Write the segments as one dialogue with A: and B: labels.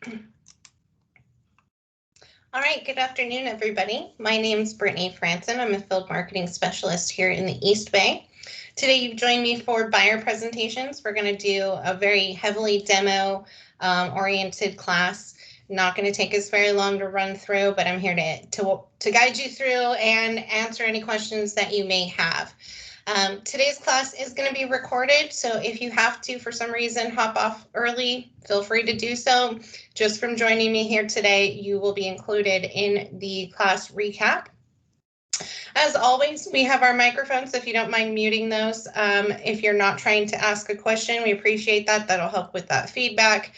A: All right, good afternoon, everybody. My name is Brittany Franson. I'm a field marketing specialist here in the East Bay. Today, you've joined me for buyer presentations. We're going to do a very heavily demo oriented class. Not going to take us very long to run through, but I'm here to guide you through and answer any questions that you may have. Today's class is going to be recorded, so if you have to, for some reason, hop off early, feel free to do so. Just from joining me here today, you will be included in the class recap. As always, we have our microphones, so if you don't mind muting those. If you're not trying to ask a question, we appreciate that. That'll help with that feedback.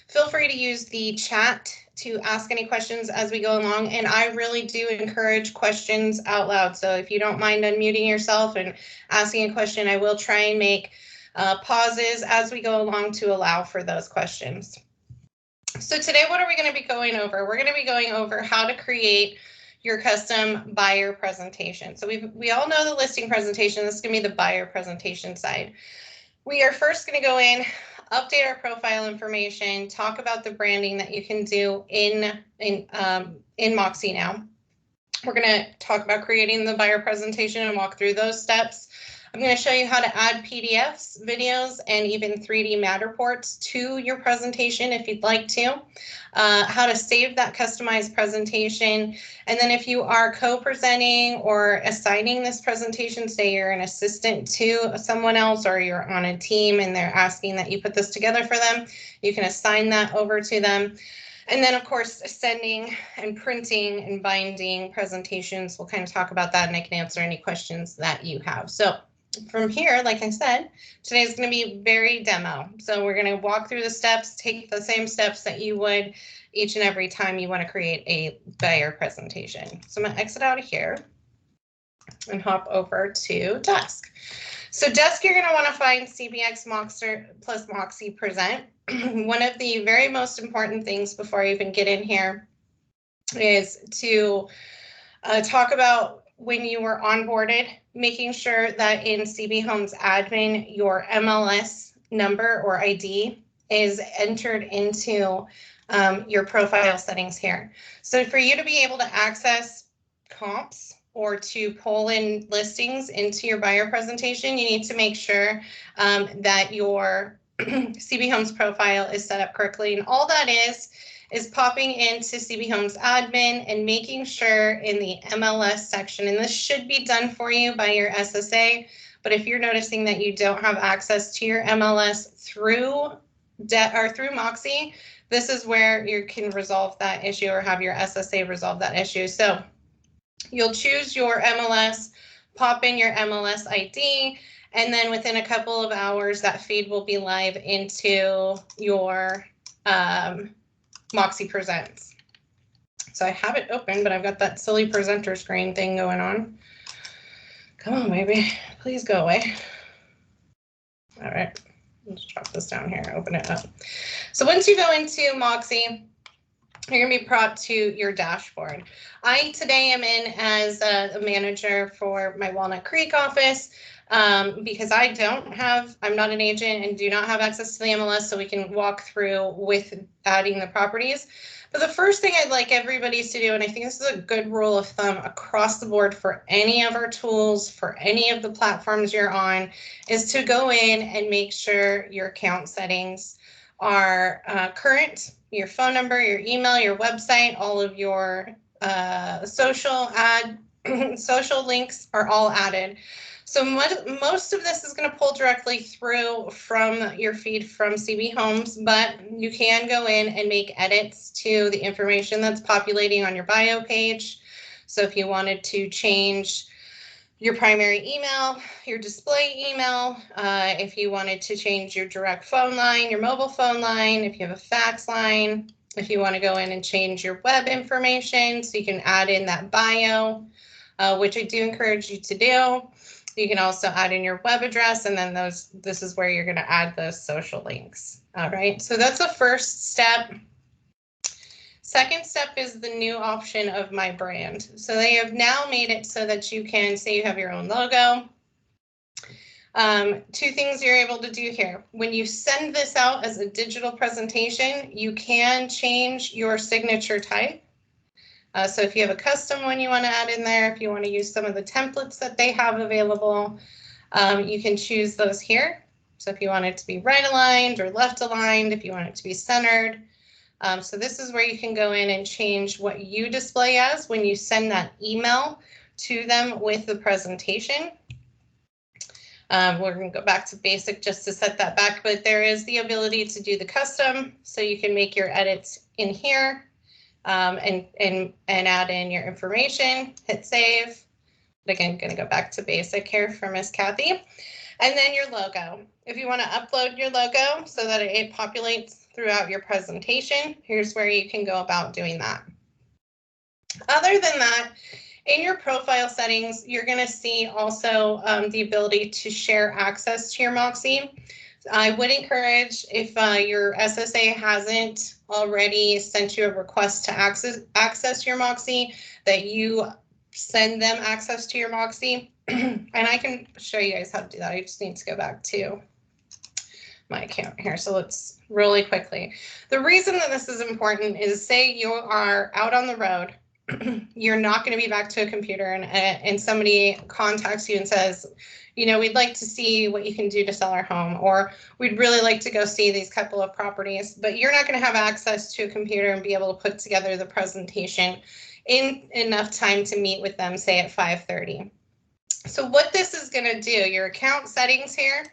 A: Feel free to use the chat to ask any questions as we go along, and I really do encourage questions out loud. So if you don't mind unmuting yourself and asking a question, I will try and make pauses as we go along to allow for those questions. So today, what are we going to be going over? We're going to be going over how to create your custom buyer presentation. So we all know the listing presentation. This is going to be the buyer presentation side. We are first going to go in, update our profile information, talk about the branding that you can do in Moxi now. We're going to talk about creating the buyer presentation and walk through those steps. I'm going to show you how to add PDFs, videos, and even 3D Matterports to your presentation if you'd like to, how to save that customized presentation. And then if you are co-presenting or assigning this presentation, say you're an assistant to someone else or you're on a team and they're asking that you put this together for them, you can assign that over to them. And then, of course, sending and printing and binding presentations. We'll kind of talk about that, and I can answer any questions that you have. So from here, like I said, today is going to be very demo. So we're going to walk through the steps, take the same steps that you would each and every time you want to create a buyer presentation. So I'm going to exit out of here and hop over to Desk. So Desk, you're going to want to find CBX Moxi plus Moxi Present. One of the very most important things before I even get in here is to talk about when you were onboarded, making sure that in CB Homes admin, your MLS number or ID is entered into your profile settings here. So for you to be able to access comps or to pull in listings into your buyer presentation, you need to make sure that your CB Homes profile is set up correctly. And all that is popping into CB Homes admin and making sure in the MLS section, and this should be done for you by your SSA, but if you're noticing that you don't have access to your MLS through Moxi, this is where you can resolve that issue or have your SSA resolve that issue. So you'll choose your MLS, pop in your MLS ID, and then within a couple of hours, that feed will be live into your Moxi Presents. So I have it open, but I've got that silly presenter screen thing going on. Come on, baby, please go away. All right, let's drop this down here, open it up. So once you go into Moxi, you're going to be brought to your dashboard. I today am in as a manager for my Walnut Creek office because I'm not an agent and do not have access to the MLS, so we can walk through with adding the properties. But the first thing I'd like everybody to do, and I think this is a good rule of thumb across the board for any of our tools, for any of the platforms you're on, is to go in and make sure your account settings are current. Your phone number, your email, your website, all of your social links are all added. So most of this is going to pull directly through from your feed from CB Homes, but you can go in and make edits to the information that's populating on your bio page. So if you wanted to change your primary email, your display email, if you wanted to change your direct phone line, your mobile phone line, if you have a fax line, if you want to go in and change your web information, so you can add in that bio, which I do encourage you to do. You can also add in your web address, and then this is where you're going to add those social links. All right, so that's the first step. Second step is the new option of my brand. So they have now made it so that you can say you have your own logo. Two things you're able to do here. When you send this out as a digital presentation, you can change your signature type. So if you have a custom one you want to add in there, if you want to use some of the templates that they have available, you can choose those here. So if you want it to be right aligned or left aligned, if you want it to be centered. So this is where you can go in and change what you display as when you send that email to them with the presentation. We're going to go back to basic just to set that back, but there is the ability to do the custom, so you can make your edits in here and add in your information, hit save. Again, I'm going to go back to basic here for Miss Kathy. And then your logo. If you want to upload your logo so that it populates throughout your presentation, here's where you can go about doing that. Other than that, in your profile settings, you're going to see also the ability to share access to your Moxi. I would encourage, if your SSA hasn't already sent you a request to access your Moxi, that you send them access to your Moxi. And I can show you guys how to do that. I just need to go back to my account here. So let's really quickly. The reason that this is important is, say you are out on the road, you're not going to be back to a computer, and somebody contacts you and says, you know, we'd like to see what you can do to sell our home, or we'd really like to go see these couple of properties, but you're not going to have access to a computer and be able to put together the presentation in enough time to meet with them, say at 5:30. So what this is going to do, your account settings here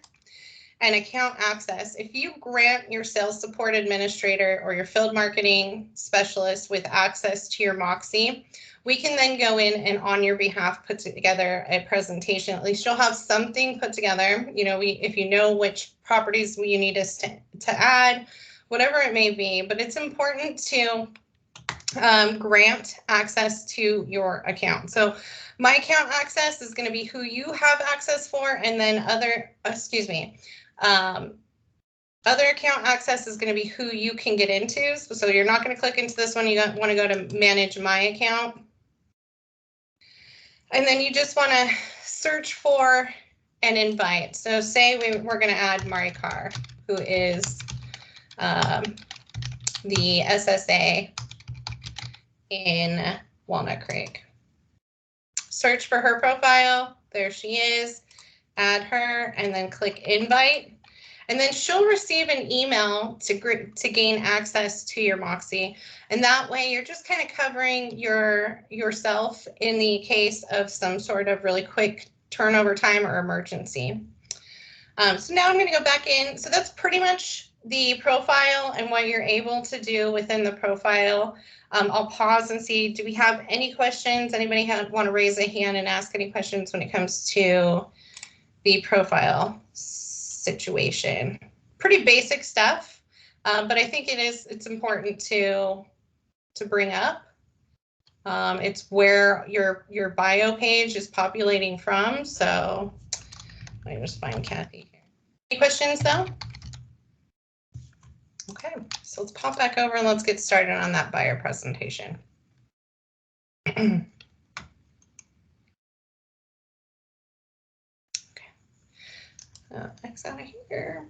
A: and account access, if you grant your sales support administrator or your field marketing specialist with access to your Moxi, we can then go in and on your behalf put together a presentation. At least you'll have something put together. You know, if you know which properties you need us to add, whatever it may be, but it's important to grant access to your account. So my account access is going to be who you have access for, and then other account access is going to be who you can get into. So you're not going to click into this one. You want to go to manage my account. And then you just want to search for an invite. So say we're going to add Mari Carr, who is the SSA in Walnut Creek. Search for her profile. There she is. Add her and then click invite. And then she'll receive an email to gain access to your Moxi. And that way you're just kind of covering yourself in the case of some sort of really quick turnover time or emergency. So now I'm going to go back in. So that's pretty much the profile and what you're able to do within the profile. I'll pause and see, do we have any questions? Anybody want to raise a hand and ask any questions when it comes to the profile situation? Pretty basic stuff, but I think it's important to bring up. It's where your bio page is populating from. So let me just find Kathy here. Any questions though? Okay, so let's pop back over and let's get started on that buyer presentation. Okay. X out of here.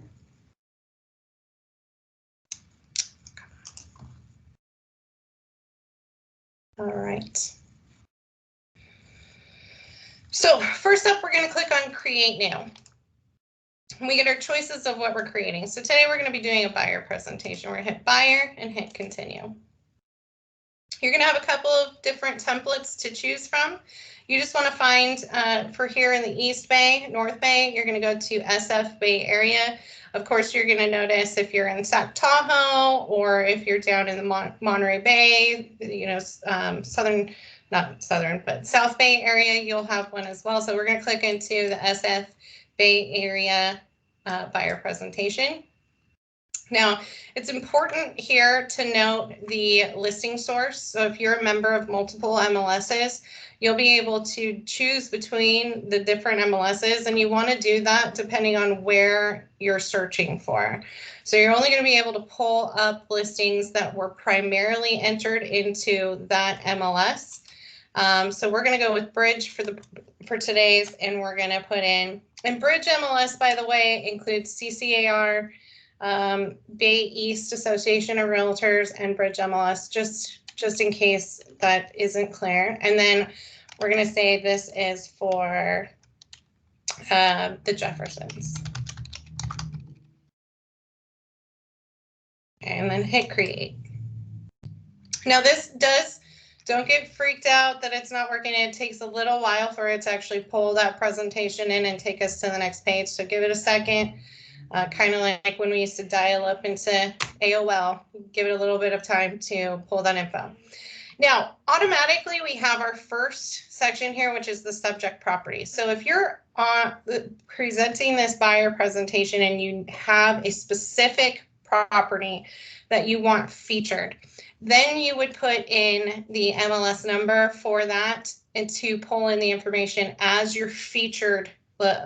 A: All right. So first up, we're going to click on Create New. We get our choices of what we're creating. So today we're going to be doing a buyer presentation. We're going to hit Buyer and hit Continue. You're going to have a couple of different templates to choose from. You just want to find, for here in the East Bay, North Bay, you're going to go to SF Bay Area. Of course, you're going to notice if you're in Sac Tahoe or if you're down in the Monterey Bay, you know, not southern, but South Bay area, you'll have one as well. So we're going to click into the SF Bay Area buyer presentation. Now, it's important here to note the listing source. So if you're a member of multiple MLSs, you'll be able to choose between the different MLSs, and you want to do that depending on where you're searching for. So you're only going to be able to pull up listings that were primarily entered into that MLS. So we're going to go with Bridge for today's, and we're going to put in And Bridge MLS, by the way, includes CCAR, Bay East Association of Realtors, and Bridge MLS, just in case that isn't clear. And then we're going to say this is for the Jeffersons. And then hit create. Now this don't get freaked out that it's not working. It takes a little while for it to actually pull that presentation in and take us to the next page. So give it a second, kind of like when we used to dial up into AOL, give it a little bit of time to pull that info. Now, automatically we have our first section here, which is the subject property. So if you're presenting this buyer presentation and you have a specific property that you want featured, then you would put in the MLS number for that and to pull in the information as your featured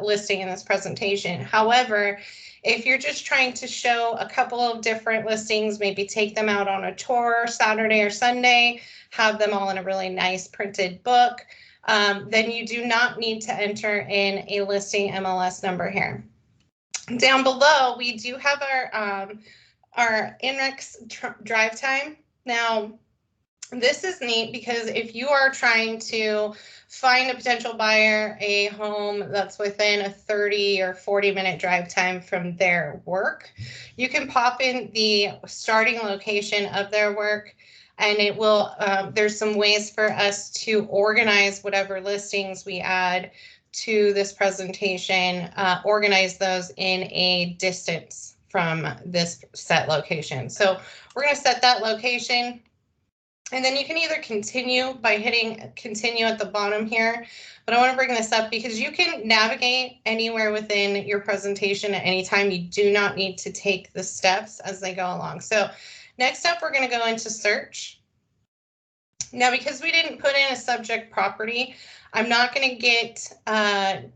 A: listing in this presentation. However, if you're just trying to show a couple of different listings, maybe take them out on a tour Saturday or Sunday, have them all in a really nice printed book, then you do not need to enter in a listing MLS number here. Down below, we do have our INRIX drive time. Now, this is neat because if you are trying to find a potential buyer a home that's within a 30 or 40-minute drive time from their work, you can pop in the starting location of their work, and it will, there's some ways for us to organize whatever listings we add to this presentation, organize those in a distance from this set location. So we're going to set that location. And then you can either continue by hitting continue at the bottom here, but I want to bring this up because you can navigate anywhere within your presentation at any time. You do not need to take the steps as they go along. So next up, we're going to go into search. Now, because we didn't put in a subject property, I'm not going to get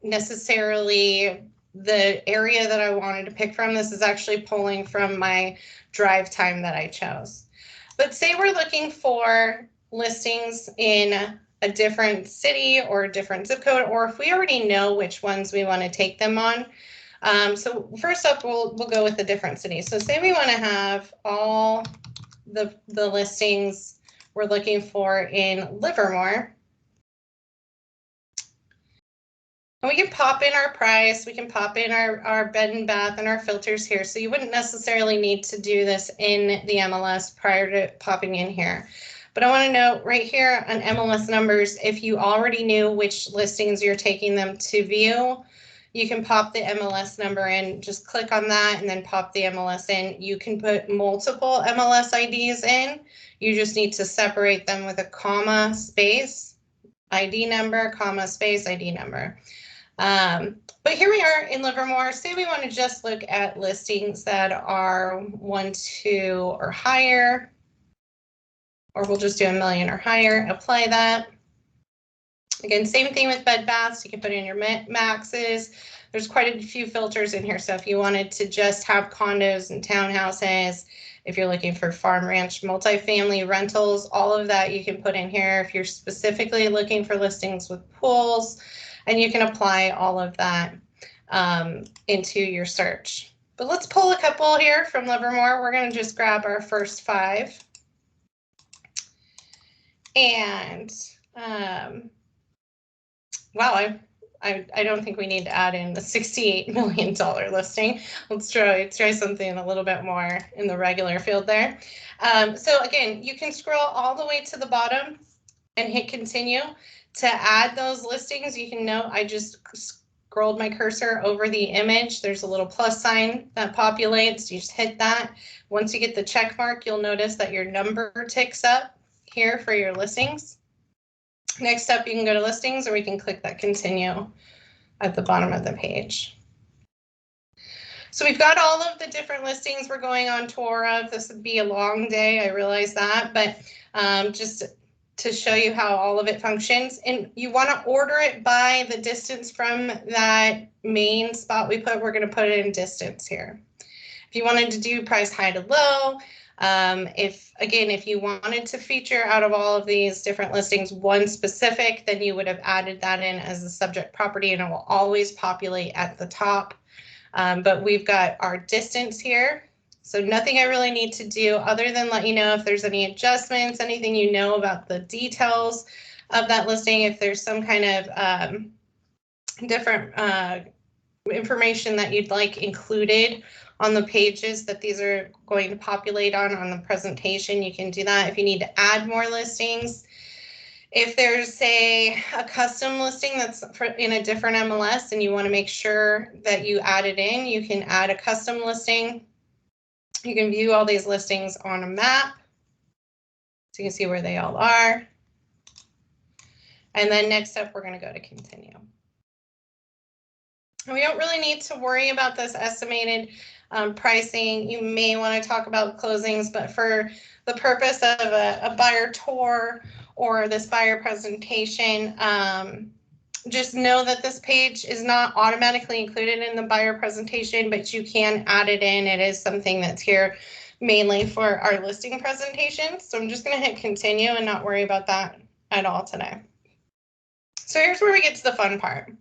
A: necessarily the area that I wanted to pick from. This is actually pulling from my drive time that I chose. But say we're looking for listings in a different city or a different zip code, or if we already know which ones we want to take them on. So first up, we'll go with a different city. So say we want to have all the listings we're looking for in Livermore. And we can pop in our price, we can pop in our bed and bath and our filters here. So you wouldn't necessarily need to do this in the MLS prior to popping in here. But I want to note right here on MLS numbers, if you already knew which listings you're taking them to view, you can pop the MLS number in, just click on that and then pop the MLS in. You can put multiple MLS IDs in. You just need to separate them with a comma, space, ID number, comma, space, ID number. But here we are in Livermore. Say we want to just look at listings that are 1, 2 or higher, or we'll just do $1 million or higher, apply that. Again, same thing with bed baths. You can put in your maxes. There's quite a few filters in here. So if you wanted to just have condos and townhouses, if you're looking for farm, ranch, multifamily rentals, all of that you can put in here. If you're specifically looking for listings with pools, and you can apply all of that into your search. But let's pull a couple here from Livermore. We're going to just grab our first 5. And wow, I don't think we need to add in the $68 million listing. Let's try something a little bit more in the regular field there. So again, you can scroll all the way to the bottom and hit continue. To add those listings, you can note I just scrolled my cursor over the image. There's a little plus sign that populates. You just hit that. Once you get the check mark, you'll notice that your number ticks up here for your listings. Next up, you can go to listings, or we can click that continue at the bottom of the page. So we've got all of the different listings we're going on tour of. This would be a long day, I realize that, but just to show you how all of it functions. And you want to order it by the distance from that main spot we put. We're going to put it in distance here. If you wanted to do price high to low, If you wanted to feature out of all of these different listings one specific, then you would have added that in as a subject property and it will always populate at the top. But we've got our distance here. So nothing I really need to do other than let you know if there's any adjustments, anything you know about the details of that listing, if there's some kind of different information that you'd like included on the pages that these are going to populate on the presentation, you can do that. If you need to add more listings, if there's a custom listing that's in a different MLS and you want to make sure that you add it in, you can add a custom listing. You can view all these listings on a map, so you can see where they all are. And then next up, we're going to go to continue. And we don't really need to worry about this estimated pricing. You may want to talk about closings, but for the purpose of a buyer tour or this buyer presentation, just know that this page is not automatically included in the buyer presentation, but you can add it in. It is something that's here mainly for our listing presentation. So I'm just going to hit continue and not worry about that at all today. So here's where we get to the fun part.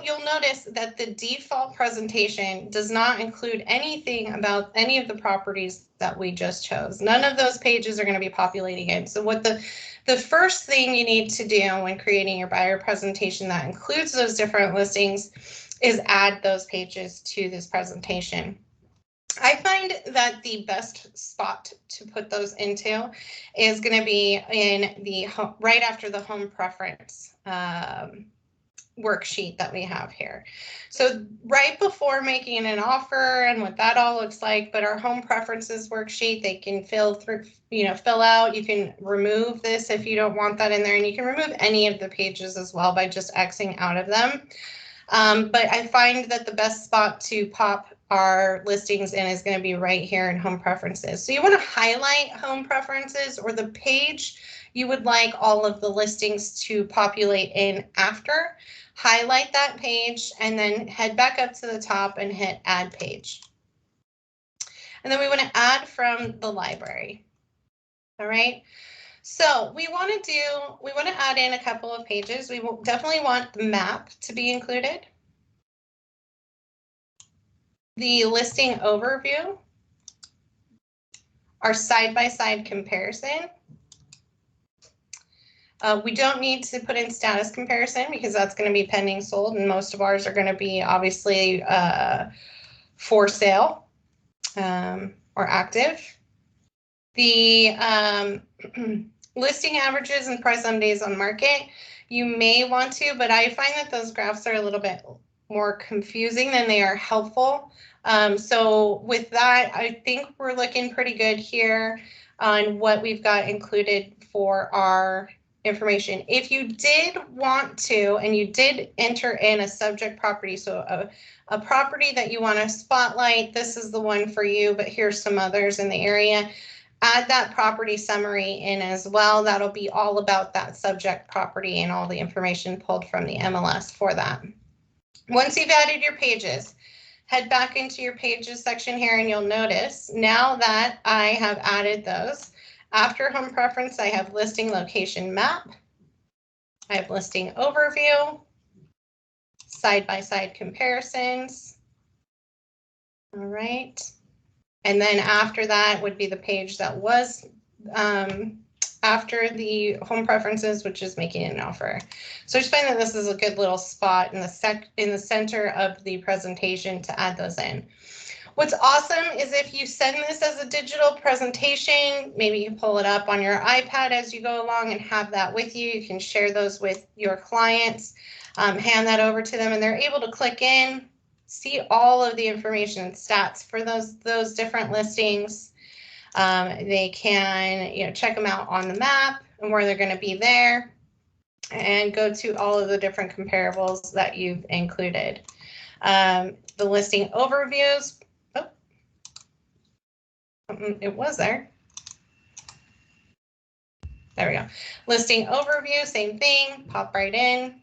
A: You'll notice that the default presentation does not include anything about any of the properties that we just chose. None of those pages are going to be populating in. So what the first thing you need to do when creating your buyer presentation that includes those different listings is add those pages to this presentation. I find that the best spot to put those into is going to be in the right after the home preference worksheet that we have here. So right before making an offer and what that all looks like, but our home preferences worksheet, they can fill out. You can remove this if you don't want that in there, and you can remove any of the pages as well by just Xing out of them. But I find that the best spot to pop our listings in is going to be right here in home preferences. So you want to highlight home preferences or the page you would like all of the listings to populate in after. Highlight that page and then head back up to the top and hit add page. And then we want to add from the library. All right. So we want to add in a couple of pages. We will definitely want the map to be included. The listing overview, our side-by-side comparison. We don't need to put in status comparison because that's going to be pending sold, and most of ours are going to be obviously for sale or active. The listing averages and price on days on market, you may want to, but I find that those graphs are a little bit more confusing than they are helpful. So with that, I think we're looking pretty good here on what we've got included for our information. If you did want to, and you did enter in a subject property, so a property that you want to spotlight, this is the one for you, but here's some others in the area. Add that property summary in as well. That'll be all about that subject property and all the information pulled from the MLS for that. Once you've added your pages, head back into your pages section here and you'll notice now that I have added those. After home preference, I have listing location map. I have listing overview, side-by-side comparisons. All right. And then after that would be the page that was after the home preferences, which is making an offer. So I just find that this is a good little spot in the center of the presentation to add those in. What's awesome is if you send this as a digital presentation, maybe you pull it up on your iPad as you go along and have that with you. You can share those with your clients, hand that over to them, and they're able to click in, see all of the information and stats for those different listings. They can check them out on the map and where they're going to be there, and go to all of the different comparables that you've included. The listing overviews. It was there. There we go. Listing overview, same thing, pop right in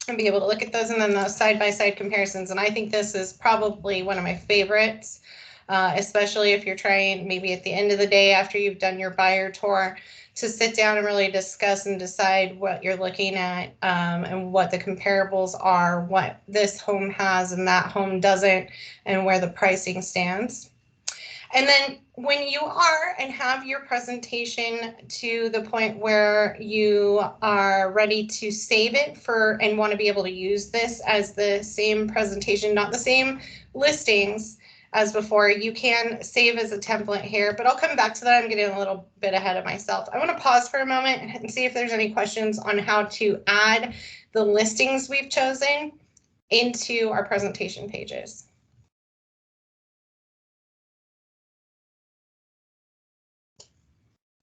A: and be able to look at those, and then those side-by-side comparisons. And I think this is probably one of my favorites especially if you're trying maybe at the end of the day after you've done your buyer tour to sit down and really discuss and decide what you're looking at, and what the comparables are, what this home has and that home doesn't, and where the pricing stands. And then when you are and have your presentation to the point where you are ready to save it for and want to be able to use this as the same presentation, not the same listings as before, you can save as a template here, but I'll come back to that. I'm getting a little bit ahead of myself. I want to pause for a moment and see if there's any questions on how to add the listings we've chosen into our presentation pages.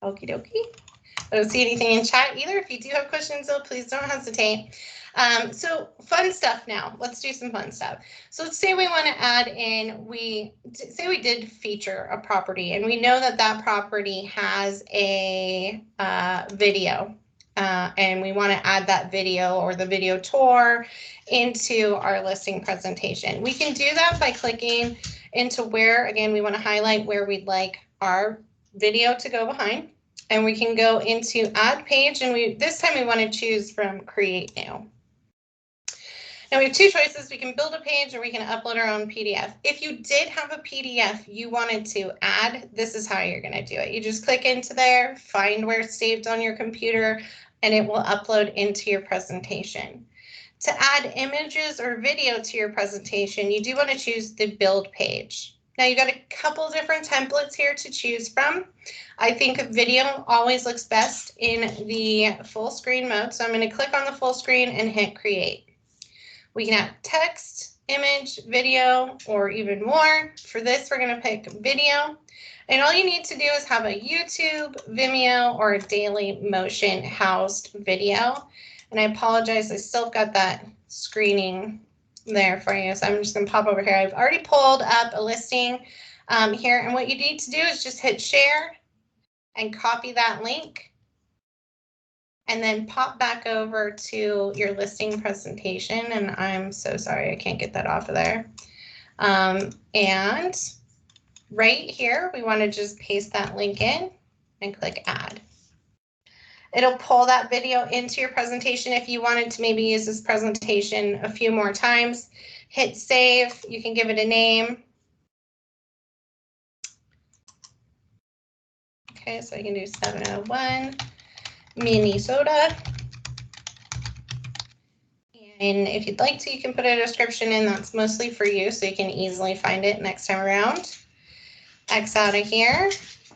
A: Okie dokie. I don't see anything in chat either. If you do have questions, though, please don't hesitate. So fun stuff now. Let's do some fun stuff. So let's say we want to add in, say we did feature a property and we know that that property has a video, and we want to add that video or the video tour into our listing presentation. We can do that by clicking into where, again, we want to highlight where we'd like our video to go behind. And we can go into add page, and this time we want to choose from create new. Now we have two choices. We can build a page or we can upload our own PDF. If you did have a PDF you wanted to add, this is how you're going to do it. You just click into there, find where it's saved on your computer, and it will upload into your presentation. To add images or video to your presentation, you do want to choose the build page. Now you've got a couple different templates here to choose from. I think video always looks best in the full screen mode. So I'm going to click on the full screen and hit create. We can add text, image, video, or even more. For this, we're going to pick video. And all you need to do is have a YouTube, Vimeo, or a Daily Motion housed video. And I apologize, I still got that screening there for you. So I'm just going to pop over here. I've already pulled up a listing here. And what you need to do is just hit share and copy that link. And then pop back over to your listing presentation. And I'm so sorry, I can't get that off of there. And right here, we want to just paste that link in and click add. It'll pull that video into your presentation. If you wanted to maybe use this presentation a few more times, hit save. You can give it a name. Okay, so I can do 701 Minnesota. And if you'd like to, you can put a description in. That's mostly for you, so you can easily find it next time around. X out of here.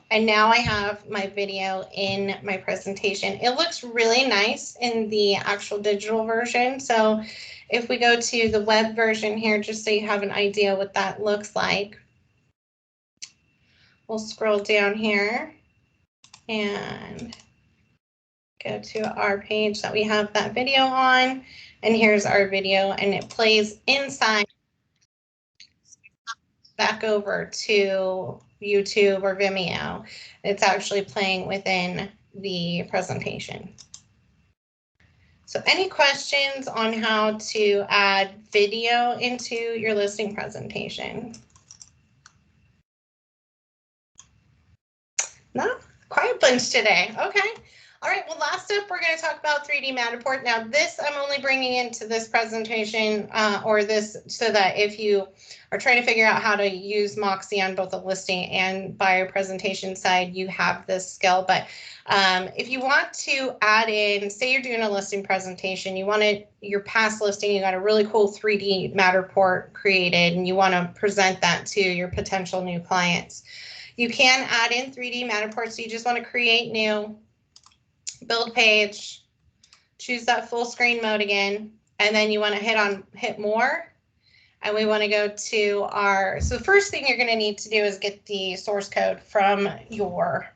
A: And now I have my video in my presentation. It looks really nice in the actual digital version. So if we go to the web version here, just so you have an idea what that looks like, we'll scroll down here and go to our page that we have that video on. And here's our video, and it plays inside back over to YouTube or Vimeo. It's actually playing within the presentation. So any questions on how to add video into your listing presentation? No, quiet bunch today. Okay. All right, well, last up, we're going to talk about 3D Matterport. Now, this I'm only bringing into this presentation or this so that if you are trying to figure out how to use Moxi on both the listing and buyer presentation side, you have this skill. But if you want to add in, say you're doing a listing presentation, you wanted your past listing, you got a really cool 3D Matterport created, and you want to present that to your potential new clients. You can add in 3D Matterport, so you just want to create new, build page, choose that full screen mode again, and then you want to hit more, and we want to go to our, so the first thing you're going to need to do is get the source code from your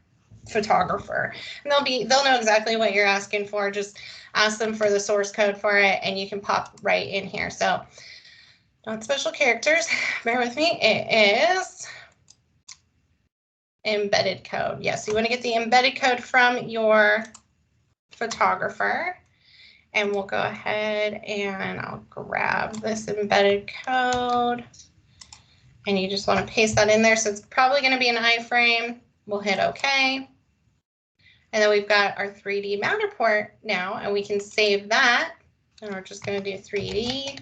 A: photographer, and they'll know exactly what you're asking for. Just ask them for the source code for it, and you can pop right in here. So not special characters, bear with me, it is embedded code. Yes, you want to get the embedded code from your photographer, and we'll go ahead and I'll grab this embedded code and you just want to paste that in there. So it's probably going to be an iframe. We'll hit OK. And then we've got our 3D Matterport now, and we can save that. And we're just going to do 3D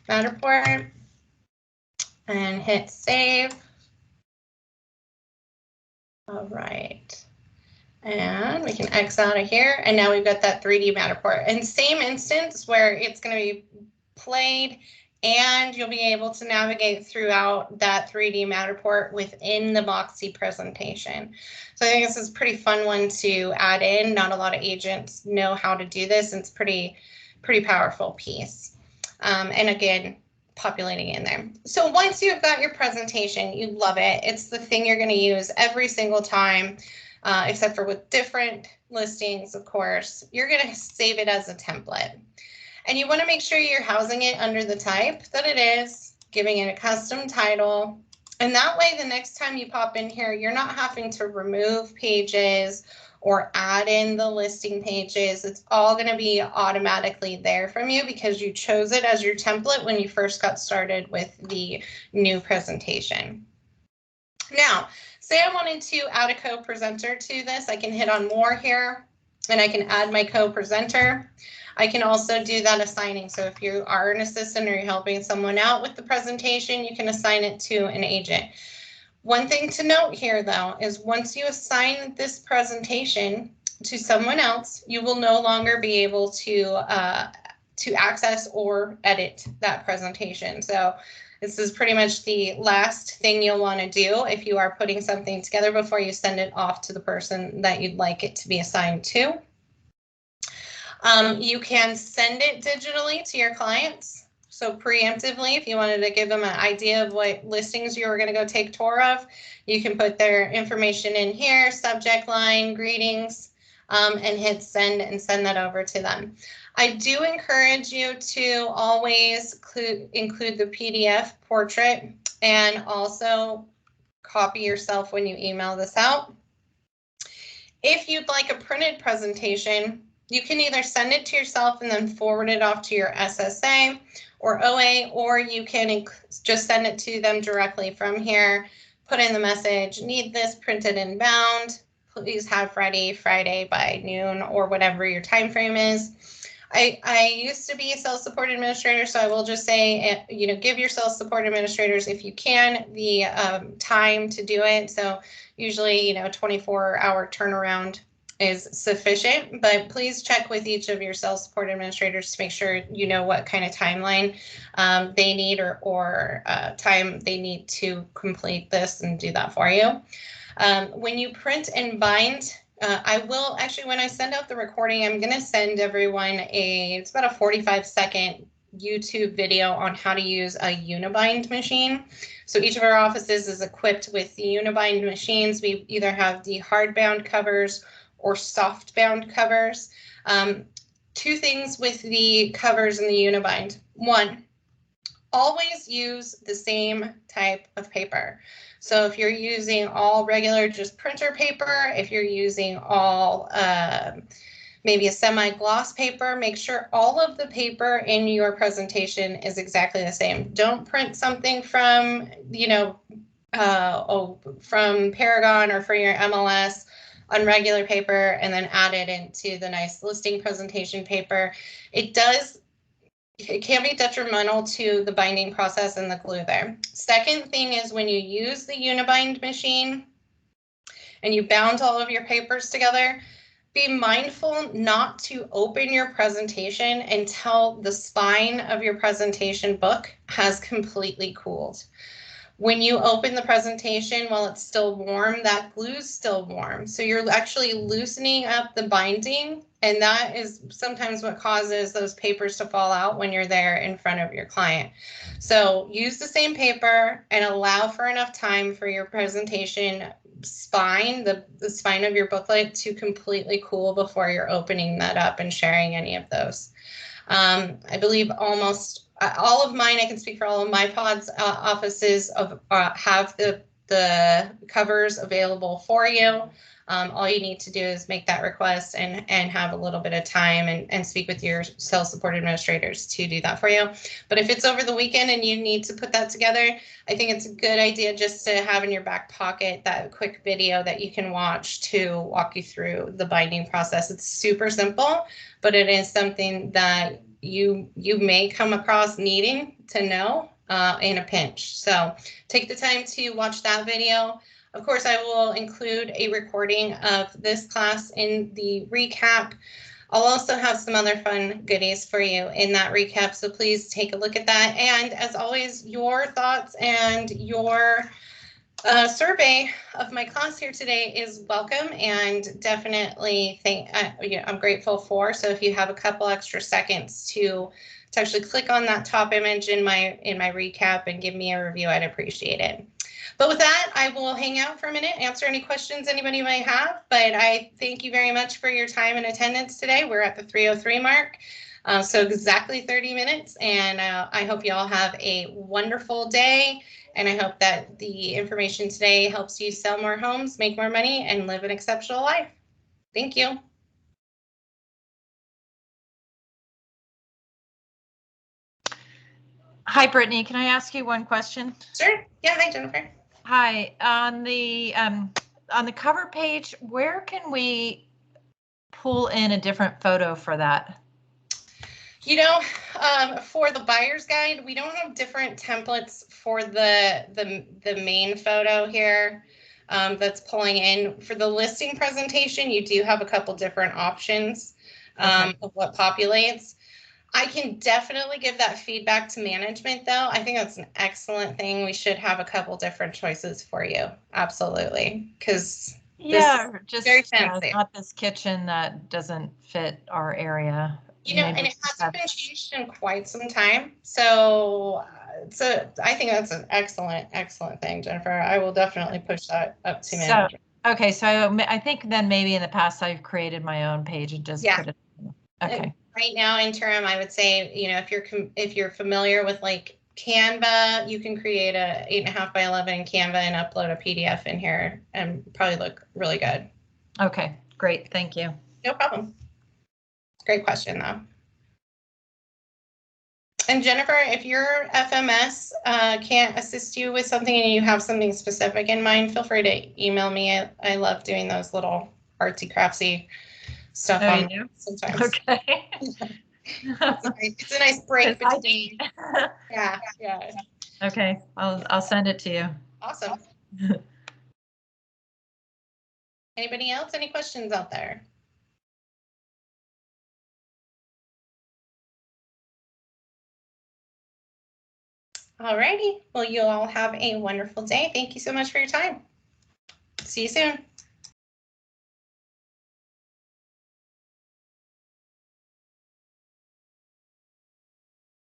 A: Matterport and hit save. All right. And we can X out of here. And now we've got that 3D Matterport. And same instance where it's going to be played and you'll be able to navigate throughout that 3D Matterport within the Moxi presentation. So I think this is a pretty fun one to add in. Not a lot of agents know how to do this. And it's pretty powerful piece. And again, populating in there. So once you've got your presentation, you love it. It's the thing you're going to use every single time, except for with different listings, of course. You're going to save it as a template. And you want to make sure you're housing it under the type that it is, giving it a custom title. And that way, the next time you pop in here, you're not having to remove pages or add in the listing pages. It's all going to be automatically there from you because you chose it as your template when you first got started with the new presentation. Now, say I wanted to add a co-presenter to this. I can hit on more here and I can add my co-presenter. I can also do that assigning. So if you are an assistant or you're helping someone out with the presentation, you can assign it to an agent. One thing to note here, though, is once you assign this presentation to someone else, you will no longer be able to access or edit that presentation. So this is pretty much the last thing you'll want to do if you are putting something together before you send it off to the person that you'd like it to be assigned to. You can send it digitally to your clients. So preemptively, if you wanted to give them an idea of what listings you were going to go take tour of, you can put their information in here, subject line, greetings, and hit send and send that over to them. I do encourage you to always include the PDF portrait and also copy yourself when you email this out. If you'd like a printed presentation, you can either send it to yourself and then forward it off to your SSA or OA, or you can just send it to them directly from here, put in the message, need this printed and bound, please have ready Friday by noon or whatever your time frame is. I used to be a sales support administrator, so I will just say, give your sales support administrators, if you can, the time to do it. So usually, 24-hour turnaround is sufficient, but please check with each of your sales support administrators to make sure you know what kind of timeline they need or time they need to complete this and do that for you. When you print and bind, I will actually, when I send out the recording, I'm going to send everyone it's about a 45-second YouTube video on how to use a Unibind machine. So each of our offices is equipped with the Unibind machines. We either have the hardbound covers or soft bound covers. Two things with the covers in the Unibind. One, always use the same type of paper. So if you're using all regular just printer paper, if you're using all maybe a semi-gloss paper, make sure all of the paper in your presentation is exactly the same. Don't print something from, from Paragon or for your MLS on regular paper and then add it into the nice listing presentation paper. It can be detrimental to the binding process and the glue there. Second thing is when you use the Unibind machine and you bound all of your papers together, be mindful not to open your presentation until the spine of your presentation book has completely cooled. When you open the presentation while it's still warm, that glue's still warm. So you're actually loosening up the binding, and that is sometimes what causes those papers to fall out when you're there in front of your client. So use the same paper and allow for enough time for your presentation spine, the spine of your booklet, to completely cool before you're opening that up and sharing any of those. I believe almost all of mine, I can speak for all of my pods offices have the the covers available for you. All you need to do is make that request and have a little bit of time and speak with your sales support administrators to do that for you. But if it's over the weekend and you need to put that together, I think it's a good idea just to have in your back pocket that quick video that you can watch to walk you through the binding process. It's super simple, but it is something that you may come across needing to know in a pinch. So take the time to watch that video. Of course, I will include a recording of this class in the recap. I'll also have some other fun goodies for you in that recap, so please take a look at that. And as always, your thoughts and your survey of my class here today is welcome, and definitely I'm grateful for. So if you have a couple extra seconds to actually click on that top image in my recap and give me a review, I'd appreciate it. But with that, I will hang out for a minute, answer any questions anybody might have. But I thank you very much for your time and attendance today. We're at the 3:03 mark, so exactly 30 minutes. And I hope you all have a wonderful day. And I hope that the information today helps you sell more homes, make more money, and live an exceptional life. Thank you.
B: Hi, Brittany. Can I ask you one question?
A: Sure. Yeah. Hi, Jennifer.
B: Hi. On the cover page, where can we pull in a different photo for that?
A: You know, for the buyer's guide, we don't have different templates for the main photo here that's pulling in. For the listing presentation, you do have a couple different options of what populates. I can definitely give that feedback to management, though. I think that's an excellent thing. We should have a couple different choices for you. Absolutely. Because
B: just
A: very fancy.
B: Not this kitchen that doesn't fit our area.
A: You know, and it hasn't been changed in quite some time. So I think that's an excellent thing, Jennifer. I will definitely push that up to management.
B: Okay, so I think then maybe in the past I've created my own page and just put it. Okay.
A: Right now, interim, I would say, you know, if you're familiar with like Canva, you can create a 8.5 by 11 Canva and upload a PDF in here and probably look really good.
B: Okay, great. Thank you.
A: No problem. Great question, though. And Jennifer, if your FMS can't assist you with something and you have something specific in mind, feel free to email me. I love doing those little artsy craftsy stuff on sometimes.
B: Okay.
A: It's a nice break between. Yeah.
B: Okay, I'll send it to you.
A: Awesome. Anybody else? Any questions out there? All righty. Well, you all have a wonderful day. Thank you so much for your time. See you soon.